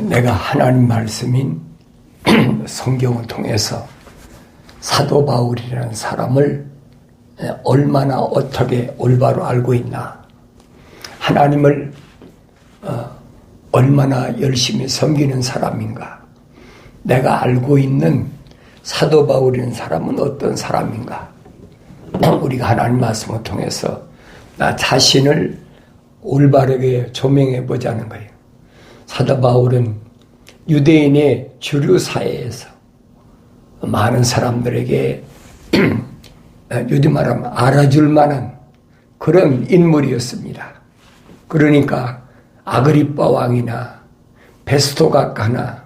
내가 하나님 말씀인 성경을 통해서 사도 바울이라는 사람을 얼마나 어떻게 올바로 알고 있나, 하나님을 얼마나 열심히 섬기는 사람인가, 내가 알고 있는 사도 바울이라는 사람은 어떤 사람인가, 우리가 하나님 말씀을 통해서 나 자신을 올바르게 조명해 보자는 거예요. 사도 바울은 유대인의 주류 사회에서 많은 사람들에게 요즘 말하면 알아줄 만한 그런 인물이었습니다. 그러니까 아그리빠 왕이나 베스토 각하나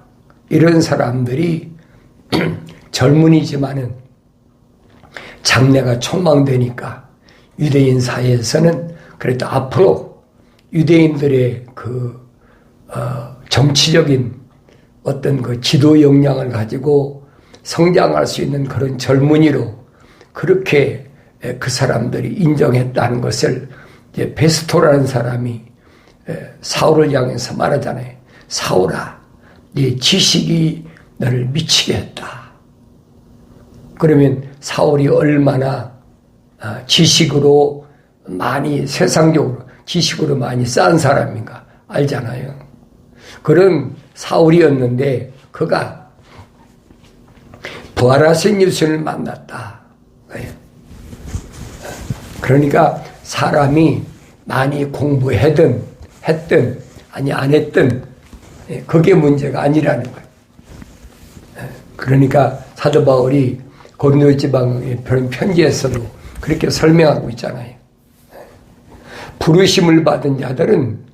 이런 사람들이 젊은이지만은 장래가 촉망되니까 유대인 사회에서는 그래도 앞으로 유대인들의 정치적인 어떤 그 지도 역량을 가지고 성장할 수 있는 그런 젊은이로 그렇게 그 사람들이 인정했다는 것을 이제 베스토라는 사람이 사울을 향해서 말하잖아요. 사울아, 네 지식이 너를 미치게 했다. 그러면 사울이 얼마나 지식으로 많이, 세상적으로 지식으로 많이 쌓은 사람인가 알잖아요. 그런 사울이었는데 그가 부활하신 예수를 만났다. 그러니까 사람이 많이 공부했든 아니 안 했든 그게 문제가 아니라는 거예요. 그러니까 사도 바울이 고린도 지방의 편지에서도 그렇게 설명하고 있잖아요. 부르심을 받은 자들은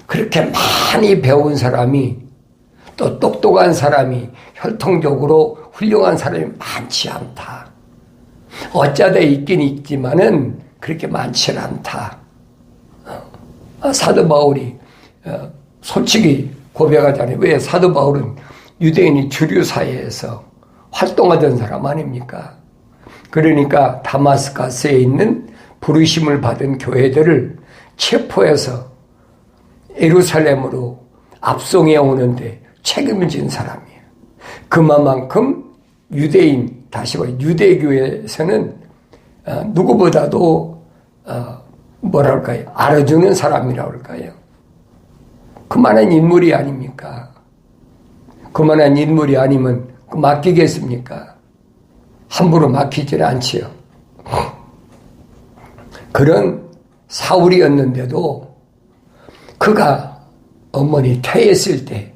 그렇게 많이 배운 사람이, 또 똑똑한 사람이, 혈통적으로 훌륭한 사람이 많지 않다. 어쩌다 있긴 있지만은 그렇게 많지 않다. 사도 바울이 솔직히 고백하잖아요. 왜? 사도 바울은 유대인이 주류 사회에서 활동하던 사람 아닙니까? 그러니까 다마스커스에 있는 부르심을 받은 교회들을 체포해서 예루살렘으로 압송해 오는데 책임을 진 사람이에요. 그만큼 유대인, 다시 말해 유대교에서는 누구보다도 뭐랄까요, 알아주는 사람이라고 할까요? 그만한 인물이 아닙니까? 그만한 인물이 아니면 맡기겠습니까? 함부로 맡기지는 않지요. 그런 사울이었는데도 그가 어머니 태했을 때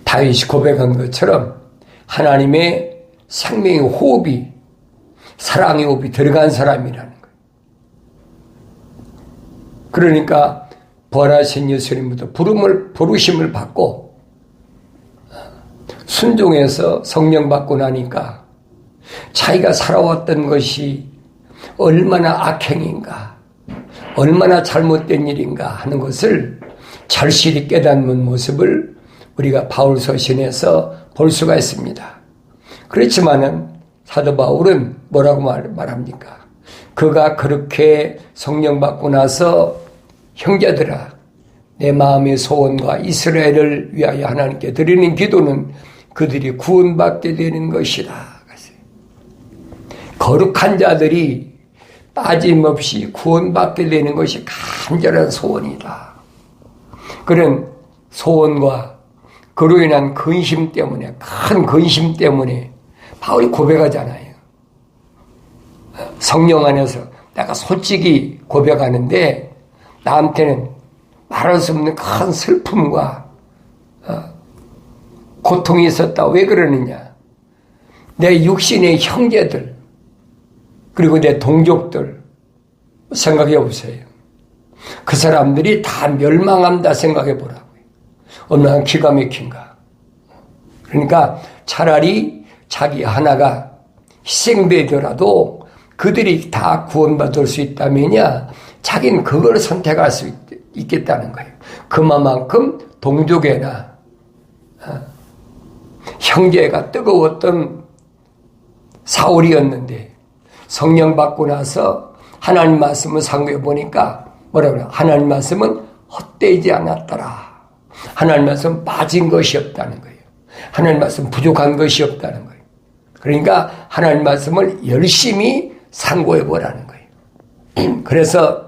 다윗이 고백한 것처럼 하나님의 생명의 호흡이, 사랑의 호흡이 들어간 사람이라는 거예요. 그러니까 부활하신 예수님부터 부르심을 받고 순종해서 성령 받고 나니까 자기가 살아왔던 것이 얼마나 악행인가, 얼마나 잘못된 일인가 하는 것을 절실히 깨닫는 모습을 우리가 바울 서신에서 볼 수가 있습니다. 그렇지만은 사도 바울은 뭐라고 말합니까? 그가 그렇게 성령 받고 나서 형제들아, 내 마음의 소원과 이스라엘을 위하여 하나님께 드리는 기도는 그들이 구원받게 되는 것이다. 거룩한 자들이 빠짐없이 구원받게 되는 것이 간절한 소원이다. 그런 소원과 그로 인한 근심 때문에, 큰 근심 때문에 바울이 고백하잖아요. 성령 안에서 내가 솔직히 고백하는데 나한테는 말할 수 없는 큰 슬픔과 고통이 있었다. 왜 그러느냐? 내 육신의 형제들 그리고 내 동족들 생각해 보세요. 그 사람들이 다 멸망한다 생각해 보라고요. 얼마나 기가 막힌가. 그러니까 차라리 자기 하나가 희생되더라도 그들이 다 구원받을 수 있다면야 자기는 그걸 선택할 수 있겠다는 거예요. 그만큼 동족애나 형제가 뜨거웠던 사울이었는데 성령 받고 나서 하나님 말씀을 상고해 보니까 뭐라 그래요? 하나님 말씀은 헛되지 않았더라. 하나님 말씀 빠진 것이 없다는 거예요. 하나님 말씀 부족한 것이 없다는 거예요. 그러니까 하나님 말씀을 열심히 상고해 보라는 거예요. 그래서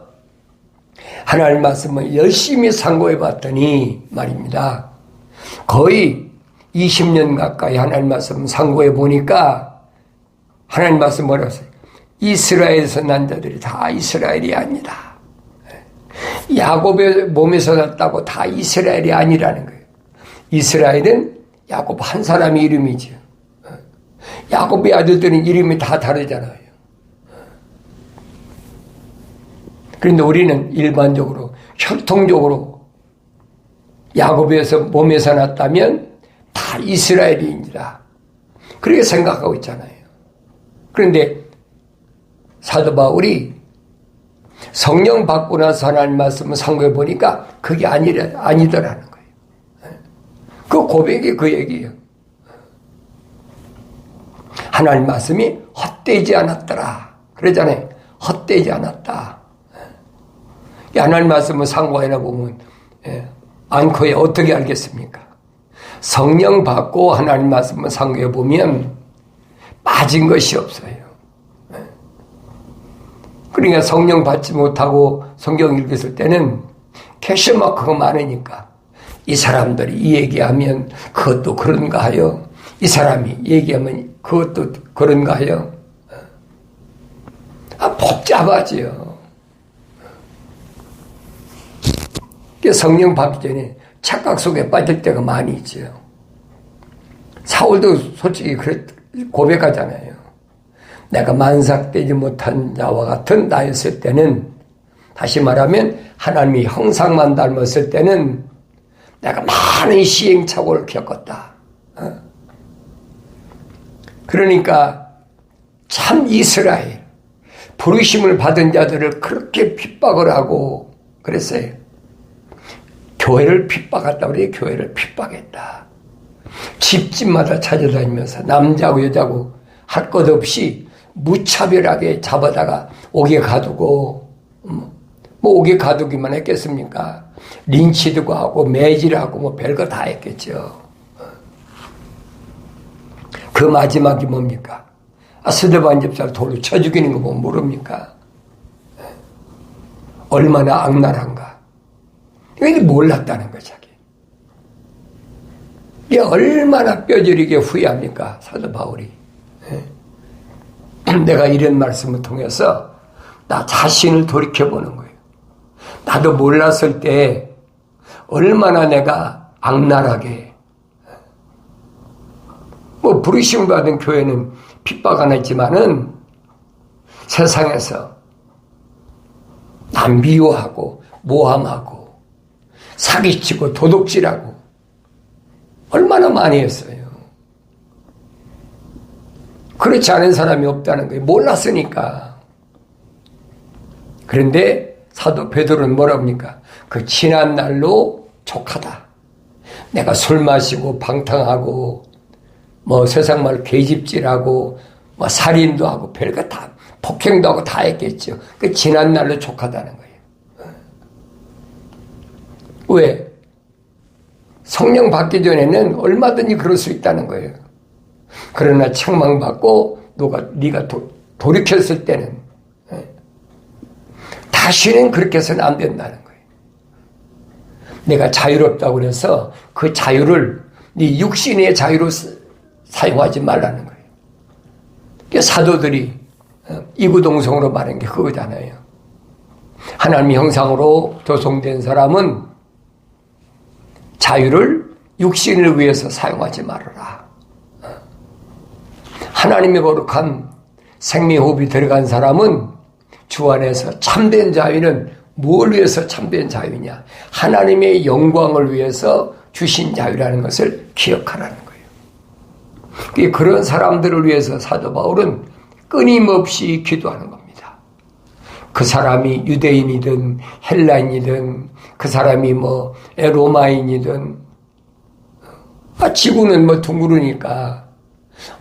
하나님 말씀을 열심히 상고해 봤더니 말입니다. 거의 20년 가까이 하나님 말씀 상고해 보니까 하나님 말씀 뭐라고 했어요? 이스라엘에서 난 자들이 다 이스라엘이 아니다. 야곱의 몸에서 났다고 다 이스라엘이 아니라는 거예요. 이스라엘은 야곱 한 사람의 이름이죠. 야곱의 아들들은 이름이 다 다르잖아요. 그런데 우리는 일반적으로 혈통적으로 야곱에서 몸에서 났다면 다 이스라엘인이다. 그렇게 생각하고 있잖아요. 그런데 사도 바울이 성령 받고 나서 하나님 말씀을 상고해 보니까 그게 아니더라는 거예요. 그 고백이 그 얘기예요. 하나님 말씀이 헛되지 않았더라. 그러잖아요. 헛되지 않았다. 하나님 말씀을 상고해 보면 않고야 어떻게 알겠습니까? 성령 받고 하나님 말씀을 상고해 보면 빠진 것이 없어요. 그러니까 성령 받지 못하고 성경 읽었을 때는 캐셔마크가 많으니까 이 사람들이 이 얘기하면 그것도 그런가 하여, 이 사람이 얘기하면 그것도 그런가 하여, 복잡하지요. 성령 받기 전에 착각 속에 빠질 때가 많이 있죠. 사울도 솔직히 고백하잖아요. 내가 만삭되지 못한 자와 같은 나였을 때는, 다시 말하면 하나님이 형상만 닮았을 때는 내가 많은 시행착오를 겪었다. 그러니까 참 이스라엘, 부르심을 받은 자들을 그렇게 핍박을 하고 그랬어요. 교회를 핍박했다 그래요. 교회를 핍박했다. 집집마다 찾아다니면서 남자고 여자고 할 것 없이 무차별하게 잡아다가 옥에 가두고, 뭐 옥에 가두기만 했겠습니까? 린치도 하고 매질하고 뭐 별거 다 했겠죠. 그 마지막이 뭡니까? 스데반 집사를 돌로 쳐 죽이는 거 보면 모릅니까? 얼마나 악랄한가. 이게 몰랐다는 거죠. 이게 얼마나 뼈저리게 후회합니까? 사도 바울이. 내가 이런 말씀을 통해서 나 자신을 돌이켜보는 거예요. 나도 몰랐을 때 얼마나 내가 악랄하게, 뭐 부르심 받은 교회는 핍박 안 했지만은 세상에서 남 미워하고 모함하고 사기치고 도둑질하고 얼마나 많이 했어요. 그렇지 않은 사람이 없다는 거예요. 몰랐으니까. 그런데 사도 베드로는 뭐라고 합니까? 그 지난 날로 족하다. 내가 술 마시고 방탕하고 뭐 세상 말 계집질하고 뭐 살인도 하고 별거 다 폭행도 하고 다 했겠죠. 그 지난 날로 족하다는 거예요. 왜? 성령 받기 전에는 얼마든지 그럴 수 있다는 거예요. 그러나 책망받고 네가 돌이켰을 때는 다시는 그렇게 해서는 안 된다는 거예요. 내가 자유롭다고 그래서 그 자유를 네 육신의 자유로 사용하지 말라는 거예요. 사도들이 이구동성으로 말한 게 그거잖아요. 하나님의 형상으로 조성된 사람은 자유를 육신을 위해서 사용하지 말아라. 하나님의 거룩한 생명호흡이 들어간 사람은 주 안에서 참된 자유는 뭘 위해서 참된 자유냐? 하나님의 영광을 위해서 주신 자유라는 것을 기억하라는 거예요. 그런 사람들을 위해서 사도 바울은 끊임없이 기도하는 겁니다. 그 사람이 유대인이든 헬라인이든 그 사람이 뭐 로마인이든 지구는 뭐 둥그르니까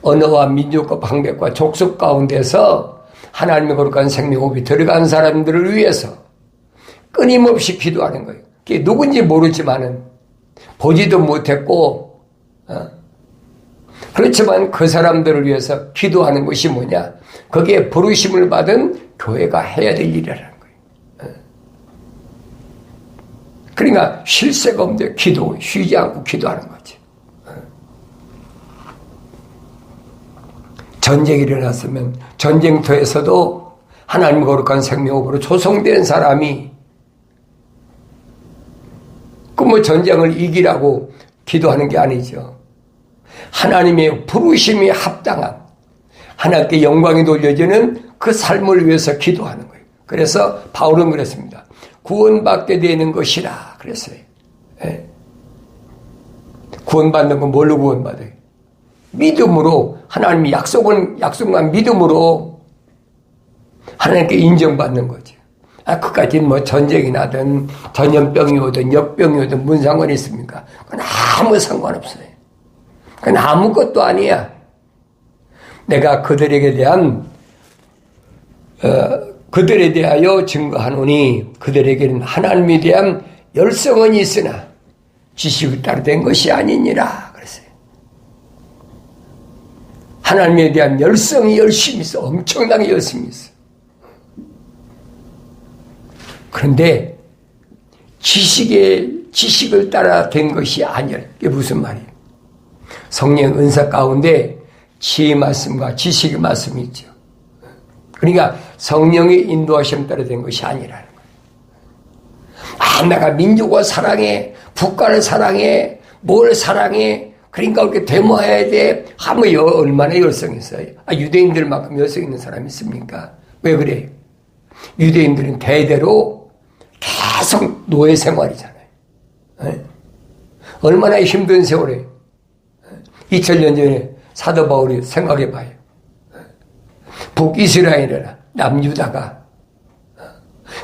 언어와 민족과 방백과 족속 가운데서 하나님의 거룩한 생명호흡이 들어간 사람들을 위해서 끊임없이 기도하는 거예요. 그게 누군지 모르지만은 보지도 못했고, 그렇지만 그 사람들을 위해서 기도하는 것이 뭐냐? 거기에 부르심을 받은 교회가 해야 될 일이라는 거예요. 그러니까 쉴 새가 없는데 쉬지 않고 기도하는 거지. 전쟁이 일어났으면 전쟁터에서도 하나님 거룩한 생명으로 조성된 사람이 그 전쟁을 이기라고 기도하는 게 아니죠. 하나님의 부르심이 합당한 하나님께 영광이 돌려지는 그 삶을 위해서 기도하는 거예요. 그래서 바울은 그랬습니다. 구원받게 되는 것이라 그랬어요. 예. 구원받는 건 뭘로 구원받아요? 믿음으로 하나님이 약속만 믿음으로 하나님께 인정받는 거죠. 그까지는 전쟁이 나든 전염병이 오든 역병이 오든 무슨 상관이 있습니까? 그건 아무 상관없어요. 그건 아무것도 아니야. 내가 그들에 대하여 증거하노니 그들에게는 하나님에 대한 열성은 있으나 지식을 따라 된 것이 아니니라 그랬어요. 하나님에 대한 열성이 열심히 있어. 엄청나게 열심히 있어. 그런데 지식을 따라 된 것이 아니라 이게 무슨 말이에요? 성령 은사 가운데 지혜의 말씀과 지식의 말씀이 있죠. 그러니까 성령의 인도하심 따라 된 것이 아니라는 거예요. 내가 민족을 사랑해, 국가를 사랑해, 뭘 사랑해, 그러니까 그렇게 데모해야 돼. 하면 얼마나 열성이 있어요. 유대인들만큼 열성 있는 사람이 있습니까? 왜 그래요? 유대인들은 대대로 계속 노예 생활이잖아요. 얼마나 힘든 세월에 2000년 전에 사도 바울이 생각해봐요. 북이스라엘이나 남유다가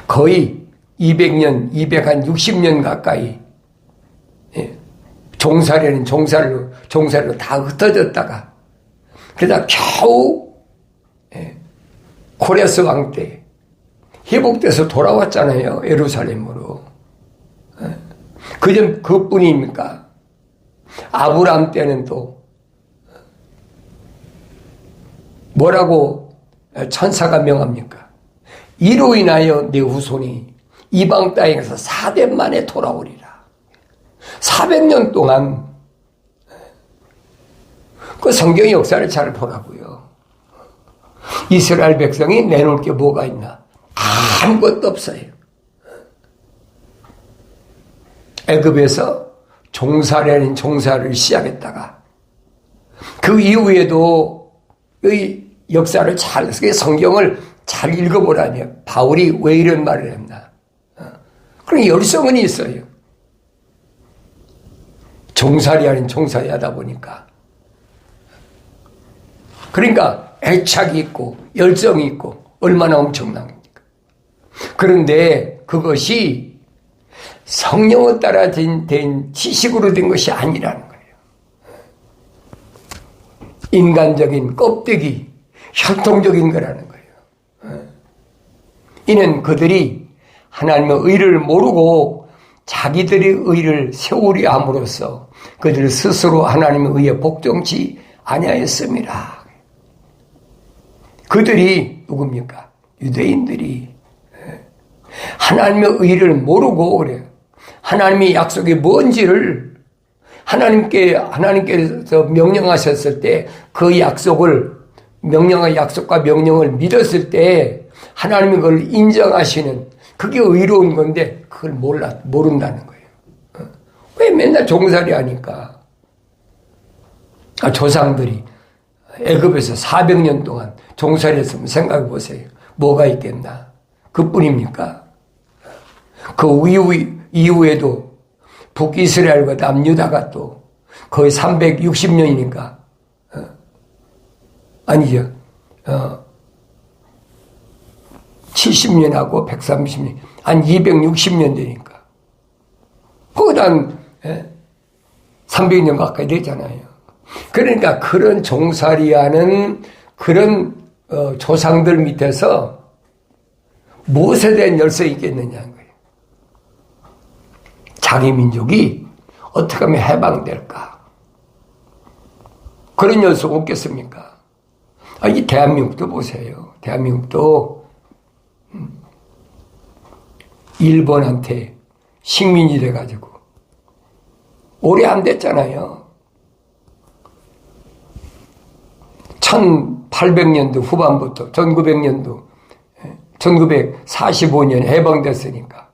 거의 260년 가까이 종살이로 다 흩어졌다가 그러다 겨우 코레스 왕 때 회복돼서 돌아왔잖아요. 예루살렘으로. 그뿐입니까? 아브라함 때는 또 뭐라고 천사가 명합니까? 이로 인하여 내 후손이 이방 땅에서 4대 만에 돌아오리라. 400년 동안 그 성경 역사를 잘 보라고요. 이스라엘 백성이 내놓을 게 뭐가 있나? 아무것도 없어요. 애굽에서 종살이라는 종살을 시작했다가 그 이후에도 이 역사를 성경을 잘 읽어보라니 바울이 왜 이런 말을 했나? 그런 열성은 있어요. 종살이 아닌 종살이 하다 보니까. 그러니까 애착이 있고 열정이 있고 얼마나 엄청납니까? 그런데 그것이 성령을 따라 된 지식으로 된 것이 아니라는 거예요. 인간적인 껍데기, 혈통적인 거라는 거예요. 이는 그들이 하나님의 의를 모르고 자기들의 의를 세우려 함으로써 그들 스스로 하나님의 의에 복종치 아니하였습니다. 그들이 누굽니까? 유대인들이 하나님의 의를 모르고 그래요. 하나님의 약속이 뭔지를 하나님께서 명령하셨을 때 그 약속과 명령을 믿었을 때 하나님이 그걸 인정하시는 그게 의로운 건데 그걸 모른다는 거예요. 왜 맨날 종살이 하니까? 조상들이 애굽에서 400년 동안 종살이 했으면 생각해 보세요. 뭐가 있겠나? 그뿐입니까? 그 이후에도 북이스라엘과 남유다가 또 거의 360년이니까 아니죠. 70년하고 130년 한 260년 되니까 거기다 한 300년 가까이 되잖아요. 그러니까 그런 종살이하는 그런 조상들 밑에서 무엇에 대한 열성이 있겠느냐는 거예요. 자기 민족이 어떻게 하면 해방될까? 그런 녀석 없겠습니까? 이 대한민국도 보세요. 대한민국도 일본한테 식민지 돼가지고 오래 안 됐잖아요. 1800년도 후반부터 1900년도 1945년 해방됐으니까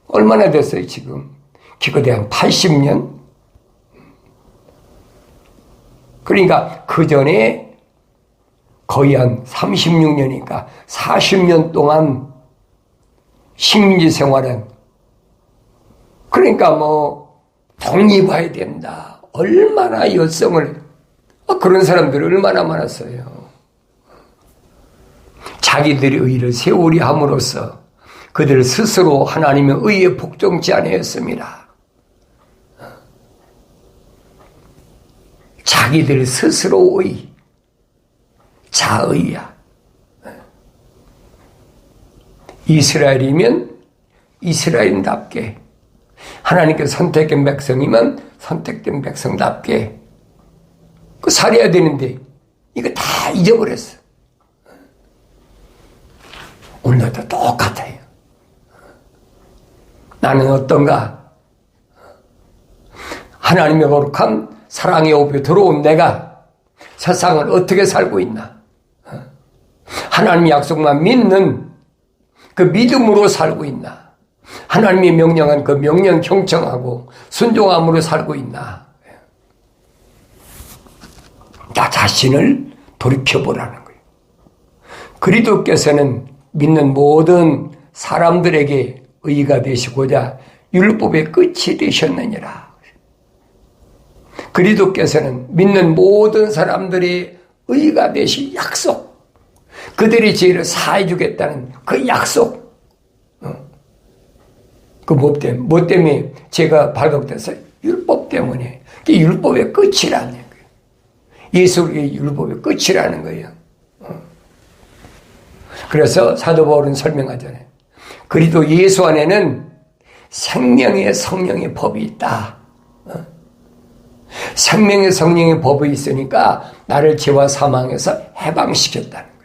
얼마나 됐어요 지금? 기껏해 한 80년? 그러니까 그 전에 거의 한 36년이니까 40년 동안 식민지 생활은, 그러니까 뭐 독립해야 된다, 얼마나 열성을, 그런 사람들이 얼마나 많았어요. 자기들의 의를 세우리 함으로써 그들 스스로 하나님의 의에 복종치 아니했습니다. 자기들 스스로의 자의야. 이스라엘이면 이스라엘답게, 하나님께서 선택된 백성이면 선택된 백성답게 살아야 되는데 이거 다 잊어버렸어. 오늘도 똑같아요. 나는 어떤가? 하나님의 거룩한 사랑의 오에 들어온 내가 세상을 어떻게 살고 있나? 하나님의 약속만 믿는 그 믿음으로 살고 있나? 하나님이 명령한 그 명령 경청하고 순종함으로 살고 있나? 나 자신을 돌이켜보라는 거예요. 그리스도께서는 믿는 모든 사람들에게 의가 되시고자 율법의 끝이 되셨느니라. 그리스도께서는 믿는 모든 사람들의 의가 되실 약속, 그들의 죄를 사해 주겠다는 그 약속, 그 뭐 때문에 죄가 발각돼서? 율법 때문에. 그게 율법의 끝이라는 거예요. 예수의 율법의 끝이라는 거예요. 그래서 사도 바울은 설명하잖아요. 그리도 예수 안에는 생명의 성령의 법이 있다. 생명의 성령의 법이 있으니까 나를 죄와 사망에서 해방시켰다는 거예요.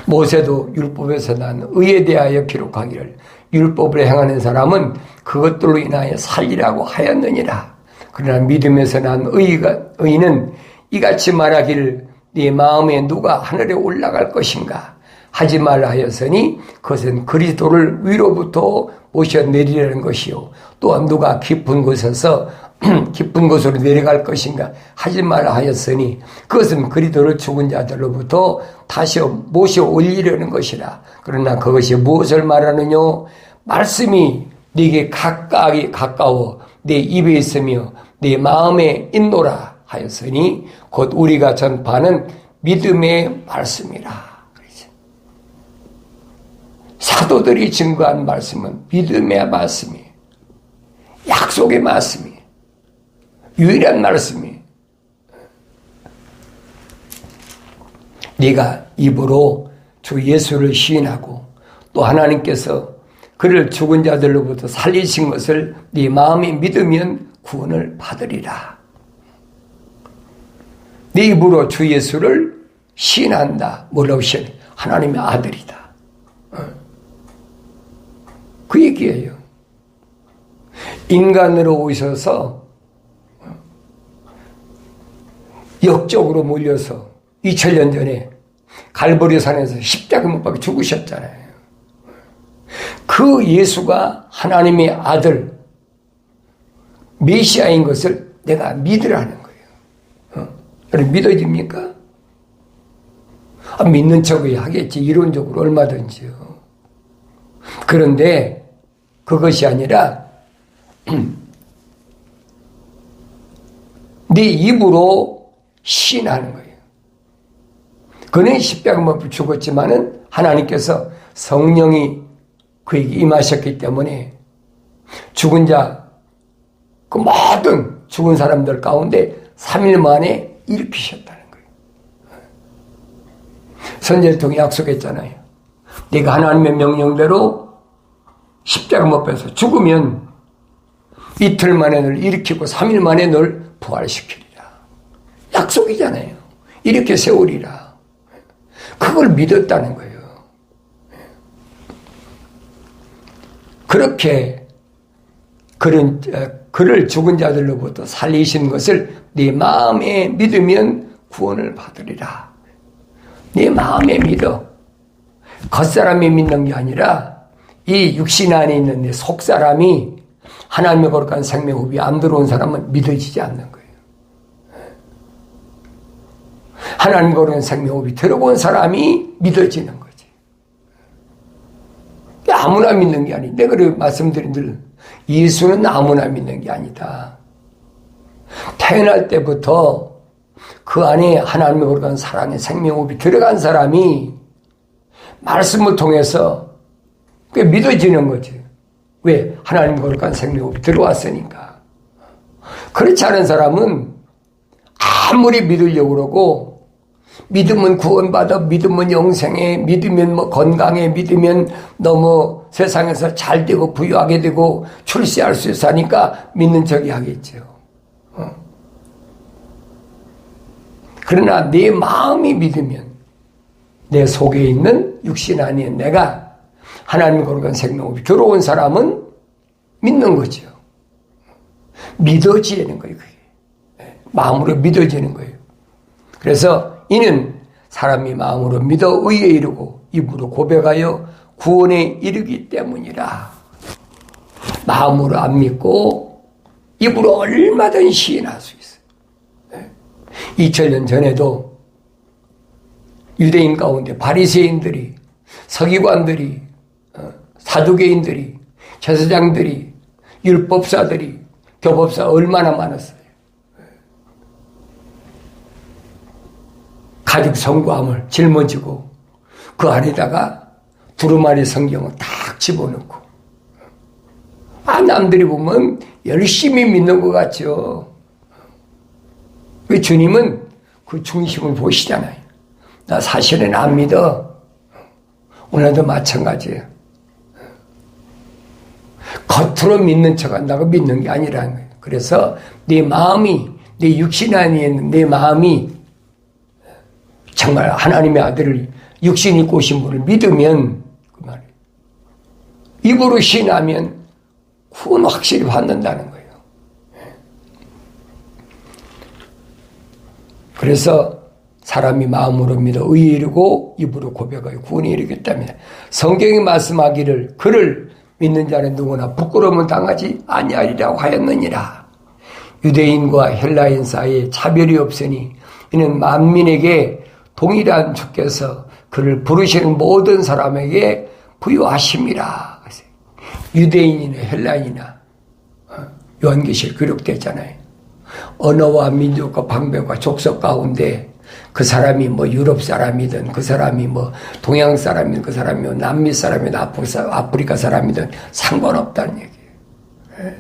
모세도 율법에서 난 의에 대하여 기록하기를 율법을 행하는 사람은 그것들로 인하여 살리라고 하였느니라. 그러나 믿음에서 난 의는 이같이 말하기를 네 마음에 누가 하늘에 올라갈 것인가 하지 말라 하였으니 그것은 그리스도를 위로부터 모셔내리라는 것이요, 또한 누가 깊은 곳에서 깊은 곳으로 내려갈 것인가 하지 말라 하였으니 그것은 그리스도를 죽은 자들로부터 다시 모셔 올리려는 것이라. 그러나 그것이 무엇을 말하느냐? 말씀이 네게 가까워 내 입에 있으며 내 마음에 있노라 하였으니 곧 우리가 전파하는 믿음의 말씀이라. 사도들이 증거한 말씀은 믿음의 말씀이에요. 약속의 말씀이에요. 유일한 말씀이에요. 네가 입으로 주 예수를 시인하고 또 하나님께서 그를 죽은 자들로부터 살리신 것을 네 마음에 믿으면 구원을 받으리라. 네 입으로 주 예수를 시인한다. 뭐라고 시인해? 하나님의 아들이다. 그 얘기예요. 인간으로 오셔서 역적으로 몰려서 2000년 전에 갈보리산에서 십자가 못 박혀 죽으셨잖아요. 그 예수가 하나님의 아들 메시아인 것을 내가 믿으라는 거예요. 여러분 믿어집니까? 믿는 척이 하겠지, 이론적으로 얼마든지요. 그런데 그것이 아니라 네 입으로 시인하는 거예요. 그는 십자가 못 박혀 죽었지만은 하나님께서 성령이 그에게 임하셨기 때문에 죽은 자, 그 모든 죽은 사람들 가운데 3일 만에 일으키셨다는 거예요. 선지자를 통해 약속했잖아요. 네가 하나님의 명령대로 십자가 못 박혀서 죽으면 이틀 만에 널 일으키고 3일 만에 널 부활시키리라. 약속이잖아요. 이렇게 세우리라. 그걸 믿었다는 거예요. 그렇게 그를 죽은 자들로부터 살리신 것을 네 마음에 믿으면 구원을 받으리라. 네 마음에 믿어. 겉사람이 믿는 게 아니라 이 육신 안에 있는 내 속사람이 하나님의 거룩한 생명호흡이 안 들어온 사람은 믿어지지 않는 거예요. 하나님의 거룩한 생명호흡이 들어온 사람이 믿어지는 거지. 아무나 믿는 게 아니다. 내가 말씀드린 늘 예수는 아무나 믿는 게 아니다. 태어날 때부터 그 안에 하나님의 거룩한 사랑의 생명호흡이 들어간 사람이 말씀을 통해서 믿어지는 거지. 왜? 하나님의 거룩한 생명호흡이 들어왔으니까. 그렇지 않은 사람은 아무리 믿으려고 그러고 믿으면 구원받아, 믿으면 영생해, 믿으면 뭐 건강해, 믿으면 너무 세상에서 잘 되고 부유하게 되고 출세할 수 있어 하니까 믿는 척이 하겠죠. 그러나 내 마음이 믿으면 내 속에 있는 육신 안에 내가 하나님의 거룩한 생명호흡이 들어온 사람은 믿는 거죠. 믿어지는 거예요. 그게. 마음으로 믿어지는 거예요. 그래서 이는 사람이 마음으로 믿어 의에 이르고 입으로 고백하여 구원에 이르기 때문이라. 마음으로 안 믿고 입으로 얼마든 시인할 수 있어요. 2000년 전에도 유대인 가운데 바리새인들이, 서기관들이, 사두개인들이, 제사장들이, 율법사들이, 교법사 얼마나 많았어요. 가죽 성구함을 짊어지고 그 안에다가 두루마리 성경을 딱 집어넣고, 남들이 보면 열심히 믿는 것 같죠. 그 주님은 그 중심을 보시잖아요. 나 사실은 안 믿어. 오늘도 마찬가지예요. 겉으로 믿는 척 한다고 믿는 게 아니라는 거예요. 그래서 내 마음이, 내 육신 안에 있는 내 마음이 정말 하나님의 아들을 육신 입고 오신 분을 믿으면, 그 말이에요. 입으로 신하면 구원 확실히 받는다는 거예요. 그래서 사람이 마음으로 믿어 의에 이르고 입으로 고백하여 구원에 이르겠다며 성경이 말씀하기를 그를 믿는 자는 누구나 부끄러움을 당하지 아니하리라고 하였느니라. 유대인과 헬라인 사이에 차별이 없으니 이는 만민에게 동일한 주께서 그를 부르시는 모든 사람에게 부여하심이라. 유대인이나 헬라인이나 요한계시에 기록되잖아요. 언어와 민족과 방백과 족속 가운데 그 사람이 뭐 유럽 사람이든 그 사람이 뭐 동양 사람이든 그 사람이 뭐 남미 사람이든 아프리카 사람이든 상관없다는 얘기예요.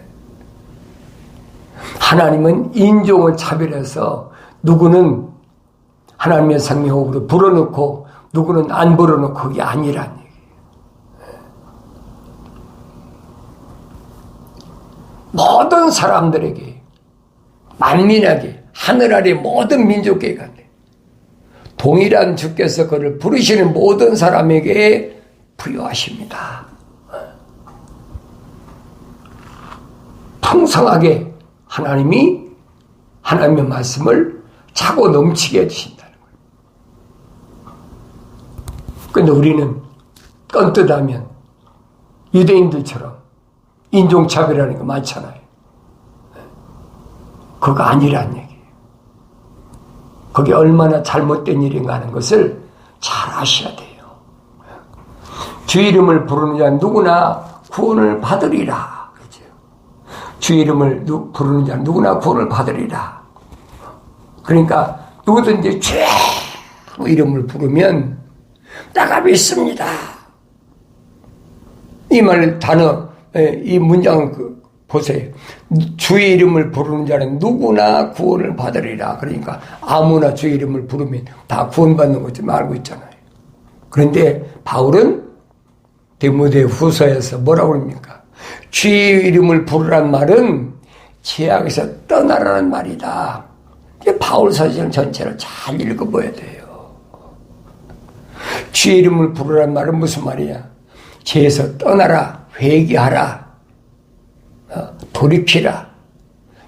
하나님은 인종을 차별해서 누구는 하나님의 생명호흡으로 불어넣고 누구는 안 불어넣고 그게 아니란 얘기예요. 모든 사람들에게, 만민에게, 하늘 아래 모든 민족에게 간대. 동일한 주께서 그를 부르시는 모든 사람에게 부여하십니다. 풍성하게 하나님이 하나님의 말씀을 차고 넘치게 해주신다는 거예요. 그런데 우리는 떤뜻하면 유대인들처럼 인종차별하는 거 많잖아요. 그거 아니란 얘기예요. 그게 얼마나 잘못된 일인가 하는 것을 잘 아셔야 돼요. 주 이름을 부르는 자 누구나 구원을 받으리라. 그렇죠? 주 이름을 부르는 자 누구나 구원을 받으리라. 그러니까 누구든지 주 이름을 부르면 나가 믿습니다. 이 말 단어, 이 문장 보세요. 주의 이름을 부르는 자는 누구나 구원을 받으리라. 그러니까 아무나 주의 이름을 부르면 다 구원받는 것을 알고 있잖아요. 그런데 바울은 디모데 후서에서 뭐라고 합니까? 주의 이름을 부르란 말은 죄악에서 떠나라는 말이다. 바울 서신 전체를 잘 읽어봐야 돼요. 주의 이름을 부르란 말은 무슨 말이야? 죄에서 떠나라, 회개하라, 돌이키라,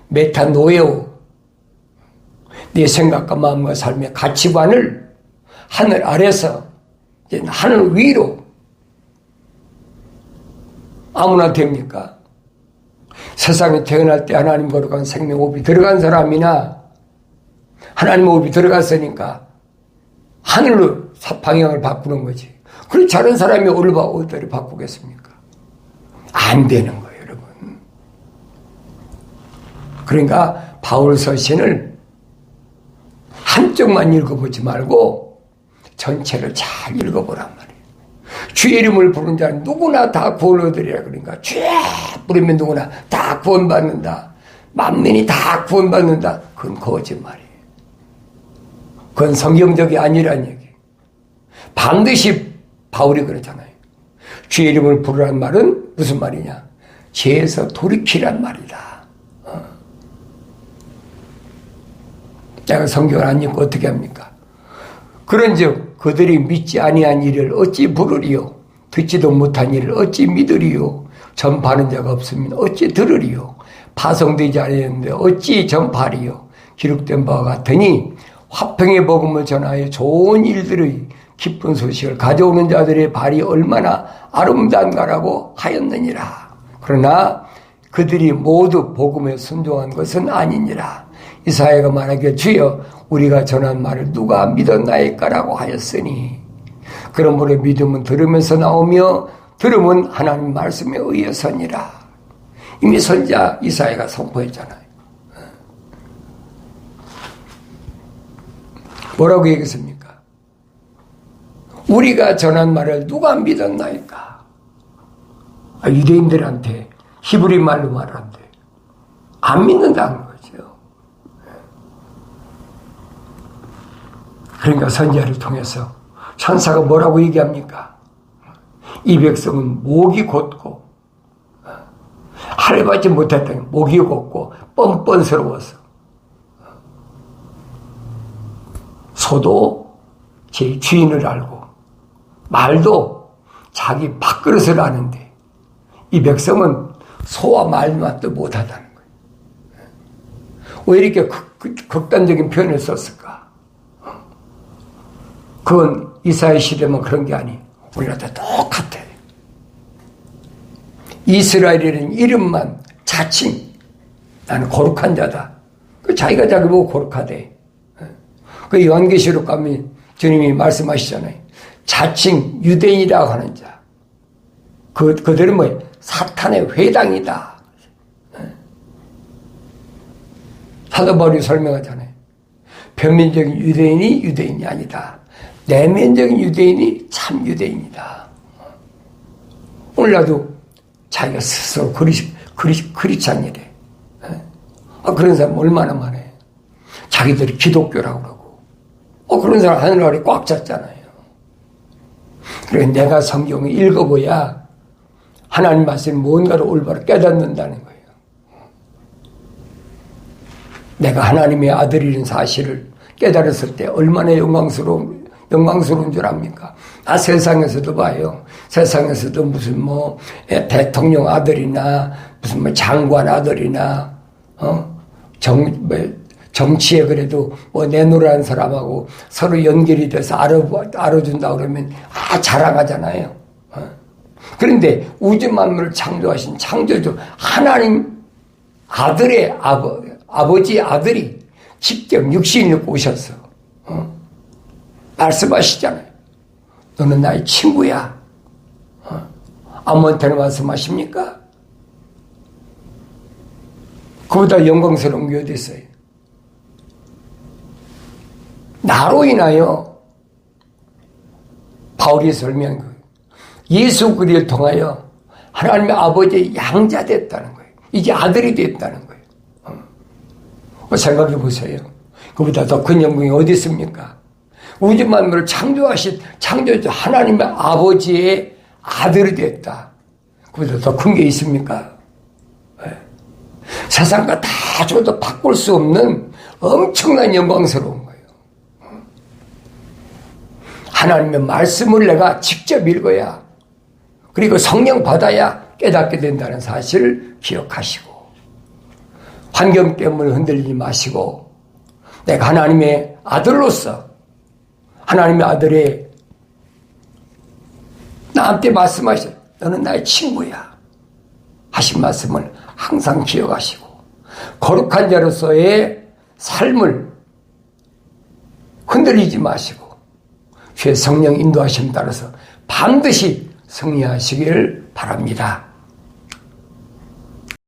메타노에오, 내 생각과 마음과 삶의 가치관을 하늘 아래서 이제 하늘 위로. 아무나 됩니까? 세상에 태어날 때 하나님 거룩한 생명 호흡이 들어간 사람이나 하나님 호흡이 들어갔으니까 하늘로 방향을 바꾸는 거지. 그렇지 않은 사람이 어디를 바꾸겠습니까? 안 되는 거예요, 여러분. 그러니까 바울 서신을 한쪽만 읽어보지 말고 전체를 잘 읽어보란 말이에요. 주의 이름을 부른 자는 누구나 다 구원을 얻으리라. 그러니까 주의 부르면 누구나 다 구원받는다. 만민이 다 구원받는다. 그건 거짓말이에요. 그건 성경적이 아니란 얘기. 반드시 바울이 그러잖아요. 주의 이름을 부르란 말은 무슨 말이냐? 죄에서 돌이키란 말이다. 내가 성경을 안 읽고 어떻게 합니까? 그런즉 그들이 믿지 아니한 일을 어찌 부르리요? 듣지도 못한 일을 어찌 믿으리요? 전파하는 자가 없으면 어찌 들으리요? 파송되지 아니하는데 어찌 전파하리요? 기록된 바와 같으니 화평의 복음을 전하여 좋은 일들의 기쁜 소식을 가져오는 자들의 발이 얼마나 아름다운가라고 하였느니라. 그러나 그들이 모두 복음에 순종한 것은 아니니라. 이사야가 말하기를 주여 우리가 전한 말을 누가 믿었나이까라고 하였으니 그러므로 믿음은 들으면서 나오며 들음은 하나님 말씀에 의해서니라. 이미 선지자 이사야가 선포했잖아요. 뭐라고 얘기했습니까? 우리가 전한 말을 누가 믿었나이까? 유대인들한테 히브리 말로 말하는데 안 믿는다는 거죠. 그러니까 선지자를 통해서 천사가 뭐라고 얘기합니까? 이 백성은 목이 곧고 하늘 받지 못했더니 목이 곧고 뻔뻔스러워서 소도 제 주인을 알고 말도 자기 밥그릇을 아는데 이 백성은 소와 말만도 못하다는 거예요. 왜 이렇게 극단적인 표현을 썼을까? 그건 이사야 시대만 그런 게 아니에요. 우리나라도 똑같아요. 이스라엘이라는 이름만 자칭 나는 거룩한 자다. 자기가 자기 보고 거룩하대. 그 요한계시록 가면 주님이 말씀하시잖아요. 자칭 유대인이라고 하는 자. 그들은 뭐예요? 사탄의 회당이다. 사도 바울이 설명하잖아요. 표면적인 유대인이 유대인이 아니다. 내면적인 유대인이 참 유대인이다. 오늘날도 자기가 스스로 크리스찬이래. 그런 사람 얼마나 많아요. 자기들이 기독교라고 그러고. 그런 사람 하늘나라에 꽉 찼잖아요. 그래서 내가 성경을 읽어봐야 하나님 말씀이 뭔가를 올바로 깨닫는다는 거예요. 내가 하나님의 아들이라는 사실을 깨달았을 때 얼마나 영광스러운 줄 압니까? 세상에서도 봐요. 세상에서도 무슨 대통령 아들이나 무슨 장관 아들이나 정치에 그래도 내노라는 사람하고 서로 연결이 돼서 알아준다 그러면 자랑하잖아요. 그런데 우주 만물을 창조하신 창조주 하나님 아들의 아버지 아들이 직접 육신을 입고 오셔서 말씀하시잖아요. 너는 나의 친구야. 아무한테나 말씀하십니까? 그보다 영광스러운 게 어디 있어요? 나로 인하여 바울이 설명한 거예요. 예수 그리스도를 통하여 하나님의 아버지의 양자 됐다는 거예요. 이제 아들이 됐다는 거예요. 생각해 보세요. 그보다 더 큰 영광이 어디 있습니까? 우주 만물을 창조하신 창조주 하나님의 아버지의 아들이 됐다. 그보다 더 큰 게 있습니까? 네. 세상과 다 줘도 바꿀 수 없는 엄청난 영광스러운 거예요. 하나님의 말씀을 내가 직접 읽어야, 그리고 성령 받아야 깨닫게 된다는 사실을 기억하시고, 환경 때문에 흔들리지 마시고, 내가 하나님의 아들로서, 하나님의 아들의 나한테 말씀하셔, 너는 나의 친구야 하신 말씀을 항상 기억하시고, 거룩한 자로서의 삶을 흔들리지 마시고, 주의 성령 인도하심 따라서 반드시 승리하시길 바랍니다.